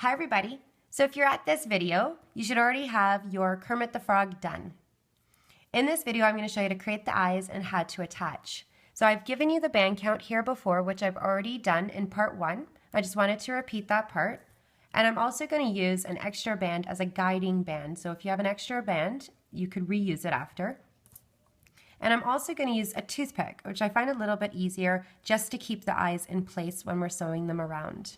Hi everybody! So if you're at this video, you should already have your Kermit the Frog done. In this video, I'm going to show you to create the eyes and how to attach. So I've given you the band count here before, which I've already done in part 1. I just wanted to repeat that part. And I'm also going to use an extra band as a guiding band. So if you have an extra band, you could reuse it after. And I'm also going to use a toothpick, which I find a little bit easier just to keep the eyes in place when we're sewing them around.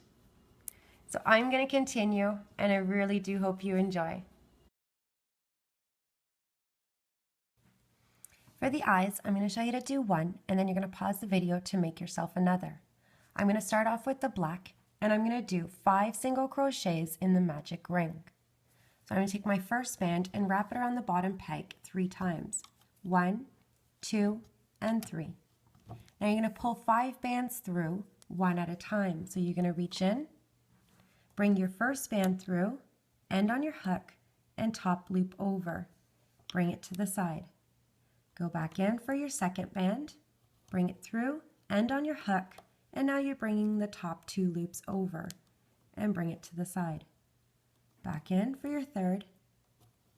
So I'm going to continue, and I really do hope you enjoy. For the eyes, I'm going to show you to do one, and then you're going to pause the video to make yourself another. I'm going to start off with the black, and I'm going to do 5 single crochets in the magic ring. So I'm going to take my first band and wrap it around the bottom peg 3 times. 1, 2, and 3. Now you're going to pull 5 bands through, one at a time. So you're going to reach in, bring your first band through, end on your hook, and top loop over. Bring it to the side. Go back in for your second band, bring it through, end on your hook, and now you're bringing the top 2 loops over, and bring it to the side. Back in for your third,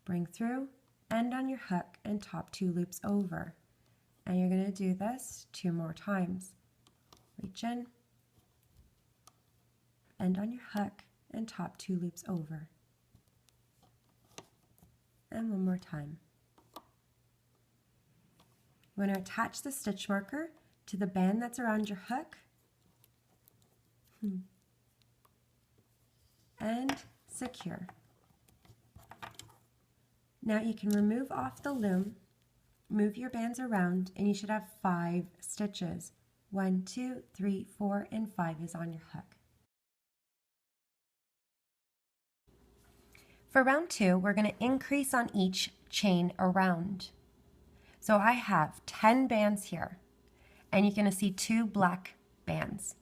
bring through, end on your hook, and top 2 loops over. And you're going to do this 2 more times. Reach in, end on your hook, and top 2 loops over. And one more time. You want to attach the stitch marker to the band that's around your hook. And secure. Now you can remove off the loom, move your bands around, and you should have 5 stitches. 1, 2, 3, 4, and 5 is on your hook. For round 2, we're going to increase on each chain around. So I have 10 bands here, and you're going to see 2 black bands.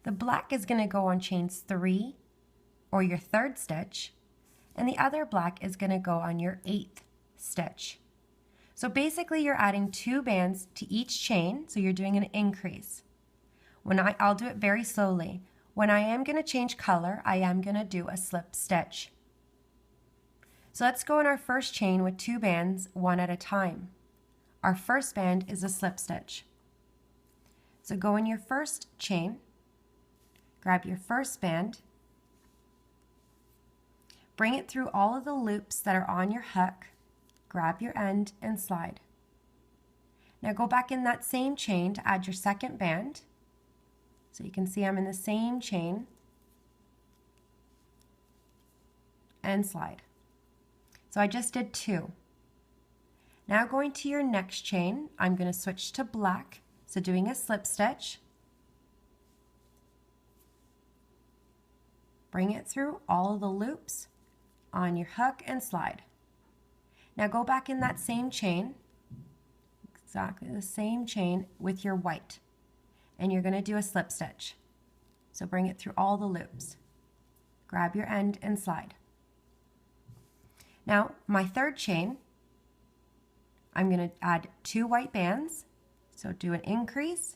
The black is going to go on chains 3 or your 3rd stitch, and the other black is going to go on your 8th stitch. So basically you're adding 2 bands to each chain, so you're doing an increase. I'll do it very slowly. When I am going to change color, I am going to do a slip stitch. So let's go in our first chain with 2 bands, one at a time. Our first band is a slip stitch. So go in your first chain, grab your first band, bring it through all of the loops that are on your hook, grab your end and slide. Now go back in that same chain to add your second band. So you can see I'm in the same chain, and slide. So I just did 2. Now going to your next chain, I'm going to switch to black, so doing a slip stitch. Bring it through all of the loops on your hook and slide. Now go back in that same chain, exactly the same chain with your white, and you're going to do a slip stitch. So bring it through all the loops. Grab your end and slide. Now, my third chain, I'm going to add 2 white bands. So do an increase,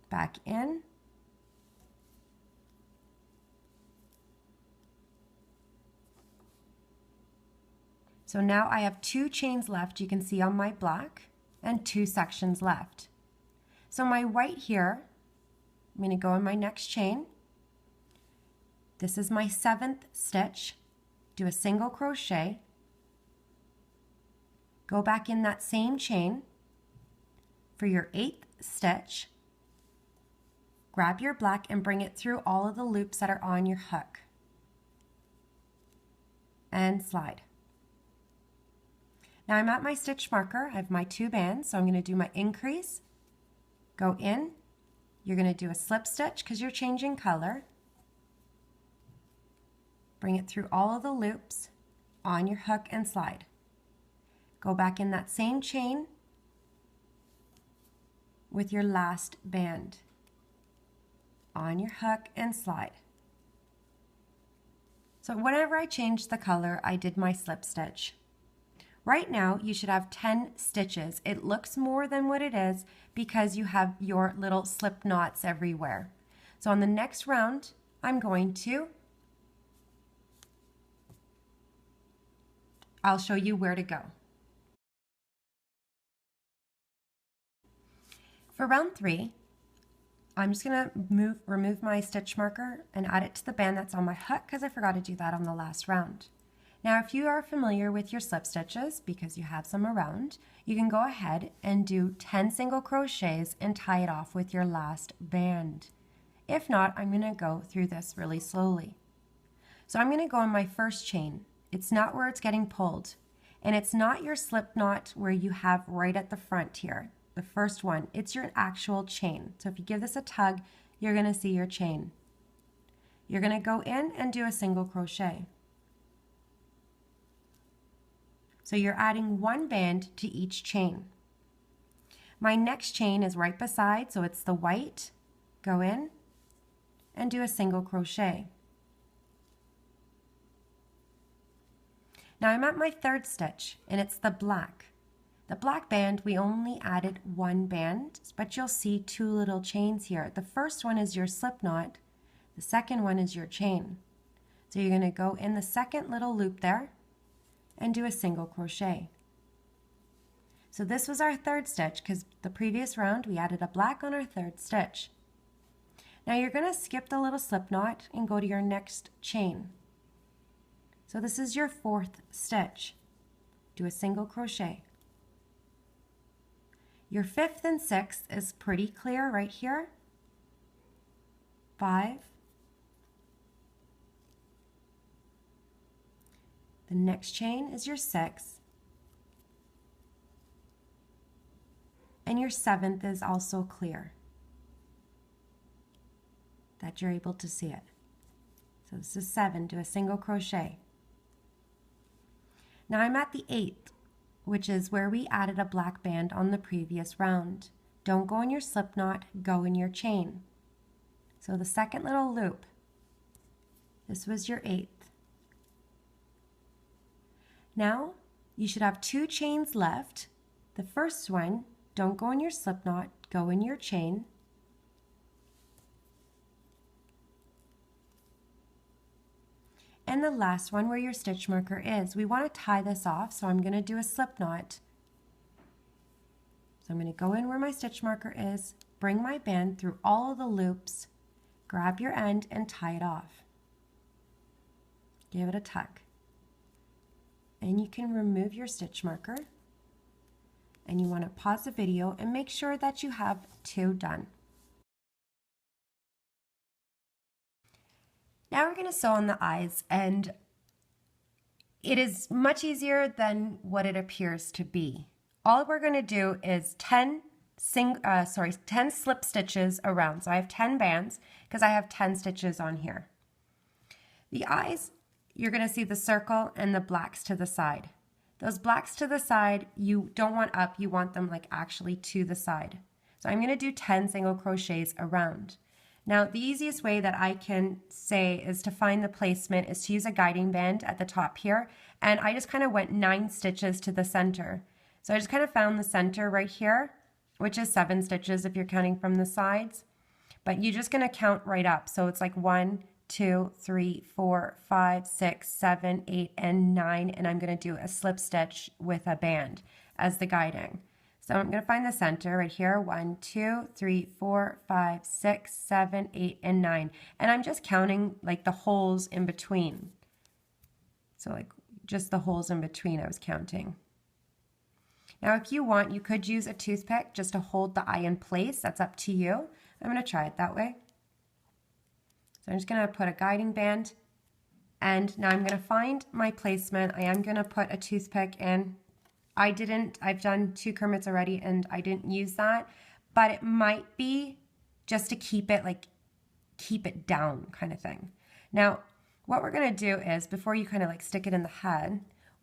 back in, so now I have 2 chains left, you can see on my black, and 2 sections left. So my white here, I'm going to go in my next chain. This is my 7th stitch. Do a single crochet. Go back in that same chain for your 8th stitch. Grab your black and bring it through all of the loops that are on your hook. And slide. Now I'm at my stitch marker. I have my 2 bands, so I'm going to do my increase. Go in. You're going to do a slip stitch because you're changing color. Bring it through all of the loops on your hook and slide. Go back in that same chain with your last band on your hook and slide. So whenever I changed the color, I did my slip stitch. Right now, you should have 10 stitches. It looks more than what it is because you have your little slip knots everywhere. So on the next round, I'll show you where to go. For round 3, I'm just going to remove my stitch marker and add it to the band that's on my hook because I forgot to do that on the last round. Now, if you are familiar with your slip stitches, because you have some around, you can go ahead and do 10 single crochets and tie it off with your last band. If not, I'm going to go through this really slowly. So I'm going to go on my first chain. It's not where it's getting pulled, and it's not your slip knot where you have right at the front here. The first one, it's your actual chain. So if you give this a tug, you're going to see your chain. You're going to go in and do a single crochet. So you're adding one band to each chain. My next chain is right beside, so it's the white. Go in and do a single crochet. Now I'm at my third stitch, and it's the black. The black band, we only added one band, but you'll see two little chains here. The first one is your slip knot. The second one is your chain. So you're going to go in the second little loop there and do a single crochet. So this was our third stitch because the previous round we added a black on our third stitch. Now you're going to skip the little slip knot and go to your next chain. So this is your fourth stitch. Do a single crochet. Your fifth and sixth is pretty clear right here. 5. The next chain is your 6th. And your 7th is also clear, that you're able to see it. So this is 7, do a single crochet. Now I'm at the 8th, which is where we added a black band on the previous round. Don't go in your slip knot, go in your chain. So the second little loop, this was your 8th. Now you should have 2 chains left. The first one, don't go in your slip knot, go in your chain. And the last one where your stitch marker is. We want to tie this off, so I'm going to do a slip knot. So I'm going to go in where my stitch marker is, bring my band through all of the loops, grab your end and tie it off. Give it a tug. And you can remove your stitch marker, and you want to pause the video and make sure that you have 2 done. Now we're going to sew on the eyes, and it is much easier than what it appears to be. All we're going to do is 10 slip stitches around. So I have 10 bands because I have 10 stitches on here. The eyes, you're going to see the circle and the blacks to the side. Those blacks to the side, you don't want up, you want them like actually to the side. So I'm going to do 10 single crochets around. Now the easiest way that I can say is to find the placement is to use a guiding band at the top here, and I just kind of went 9 stitches to the center. So I just kind of found the center right here, which is 7 stitches if you're counting from the sides, but you're just going to count right up. So it's like 1, 2, 3, 4, 5, 6, 7, 8, and 9, and I'm going to do a slip stitch with a band as the guiding. So I'm going to find the center right here, 1, 2, 3, 4, 5, 6, 7, 8, and 9. And I'm just counting like the holes in between. So like just the holes in between I was counting. Now if you want, you could use a toothpick just to hold the eye in place. That's up to you. I'm going to try it that way. So I'm just going to put a guiding band, and now I'm going to find my placement. I am going to put a toothpick in. I've done 2 Kermits already and I didn't use that, but it might be just to keep it down kind of thing. Now, what we're going to do is, before you kind of like stick it in the head,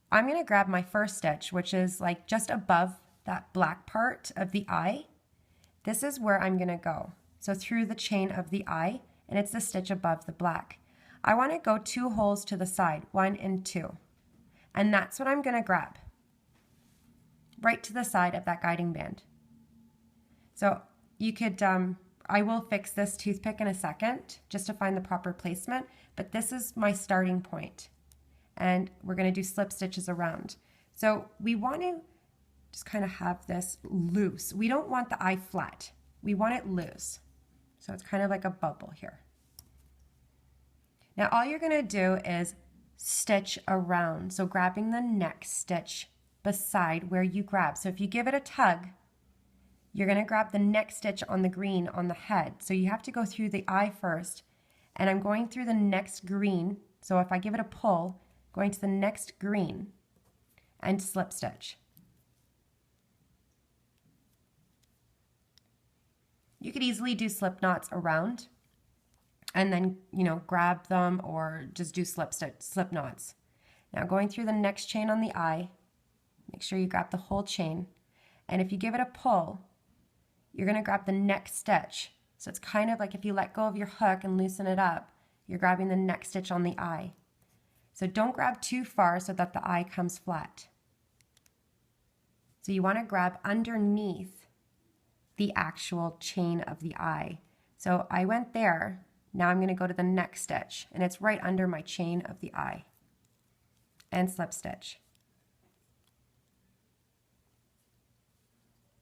I'm going to grab my first stitch, which is like just above that black part of the eye. This is where I'm going to go. So through the chain of the eye, and it's the stitch above the black. I want to go 2 holes to the side, 1 and 2. And that's what I'm going to grab. right to the side of that guiding band. So you could, I will fix this toothpick in a second just to find the proper placement, but this is my starting point. And we're going to do slip stitches around. So we want to just kind of have this loose. We don't want the eye flat. We want it loose. So it's kind of like a bubble here. Now all you're going to do is stitch around. So grabbing the next stitch beside where you grab. So if you give it a tug, you're going to grab the next stitch on the green on the head. So you have to go through the eye first, and I'm going through the next green. So if I give it a pull, going to the next green and slip stitch. You could easily do slip knots around and then, grab them or just do slip knots. Now going through the next chain on the eye, make sure you grab the whole chain. And if you give it a pull, you're going to grab the next stitch. So it's kind of like if you let go of your hook and loosen it up, you're grabbing the next stitch on the eye. So don't grab too far so that the eye comes flat. So you want to grab underneath the actual chain of the eye. So I went there. Now I'm going to go to the next stitch, and it's right under my chain of the eye. And slip stitch.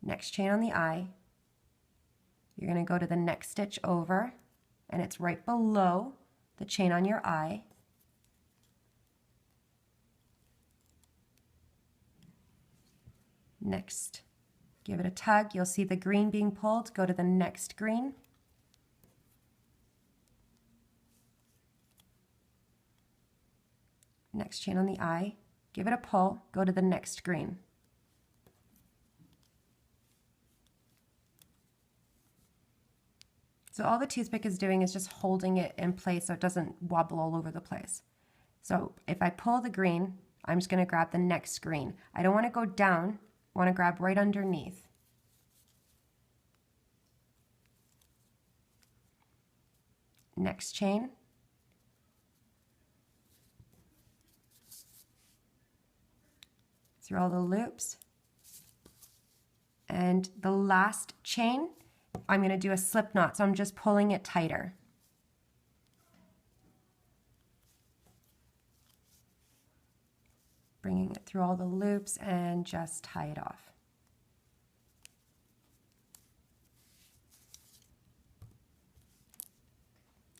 Next chain on the eye. You're going to go to the next stitch over, and it's right below the chain on your eye. Next, give it a tug. You'll see the green being pulled. Go to the next green. Next chain on the eye. Give it a pull. Go to the next green. So all the toothpick is doing is just holding it in place so it doesn't wobble all over the place. So if I pull the green, I'm just going to grab the next green. I don't want to go down. I want to grab right underneath. Next chain. Through all the loops. And the last chain, I'm going to do a slip knot, so I'm just pulling it tighter. Bringing it through all the loops and just tie it off.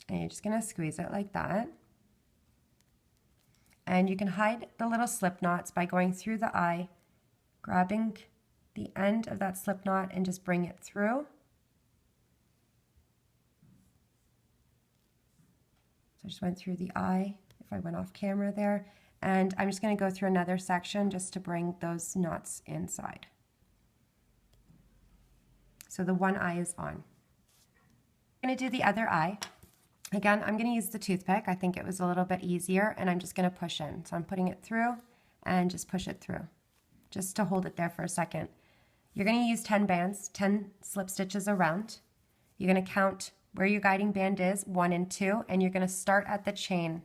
And you're just going to squeeze it like that. And you can hide the little slip knots by going through the eye, grabbing the end of that slip knot and just bring it through. So I just went through the eye, if I went off camera there, and I'm just going to go through another section just to bring those knots inside. So the one eye is on. I'm going to do the other eye. Again, I'm going to use the toothpick. I think it was a little bit easier, and I'm just going to push in. So I'm putting it through and just push it through, just to hold it there for a second. You're going to use 10 bands, 10 slip stitches around. You're going to count where your guiding band is, 1 and 2, and you're going to start at the chain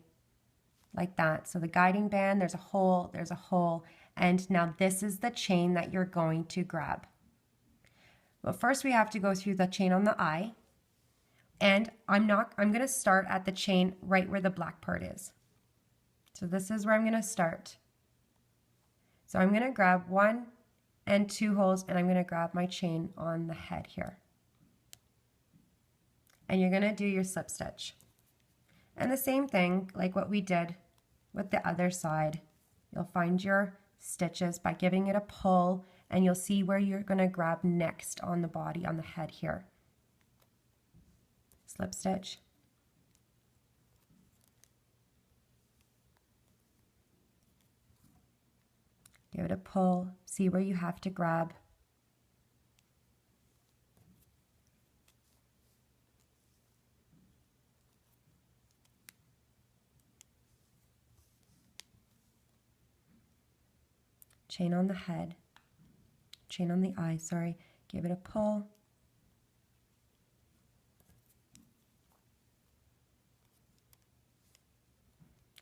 like that. So the guiding band, there's a hole, and now this is the chain that you're going to grab. But first we have to go through the chain on the eye, and I'm going to start at the chain right where the black part is. So this is where I'm going to start. So I'm going to grab 1 and 2 holes, and I'm going to grab my chain on the head here. And you're going to do your slip stitch. And the same thing like what we did with the other side. You'll find your stitches by giving it a pull, and you'll see where you're going to grab next on the body, on the head here. Slip stitch. Give it a pull, see where you have to grab. Chain on the head, chain on the eye, sorry. Give it a pull.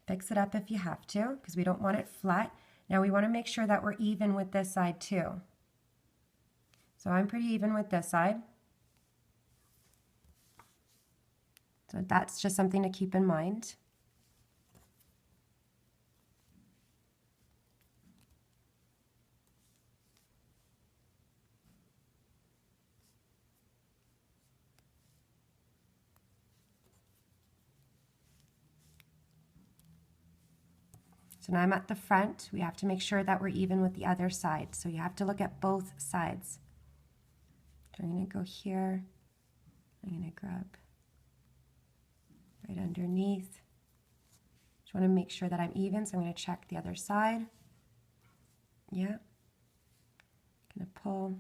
Fix it up if you have to, because we don't want it flat. Now we want to make sure that we're even with this side too. So I'm pretty even with this side. So that's just something to keep in mind. So now I'm at the front. We have to make sure that we're even with the other side. So you have to look at both sides. So I'm going to go here. I'm going to grab right underneath. Just want to make sure that I'm even, so I'm going to check the other side. Yeah. Going to pull.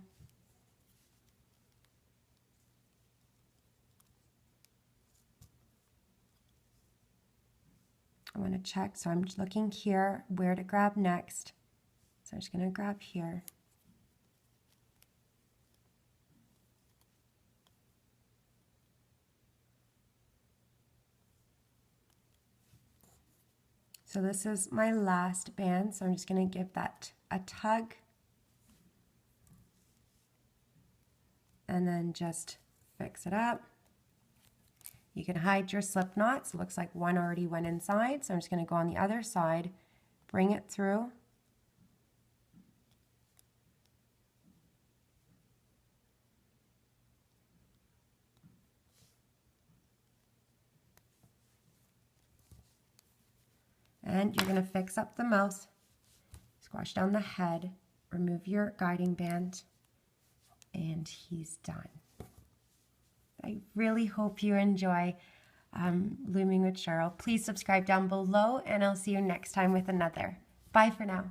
I want to check, so I'm just looking here where to grab next. So I'm just going to grab here. So this is my last band, so I'm just going to give that a tug. And then just fix it up. You can hide your slip knots. It looks like one already went inside, so I'm just going to go on the other side, bring it through. And you're going to fix up the mouth, squash down the head, remove your guiding band, and he's done. I really hope you enjoy Looming with Cheryl. Please subscribe down below, and I'll see you next time with another. Bye for now.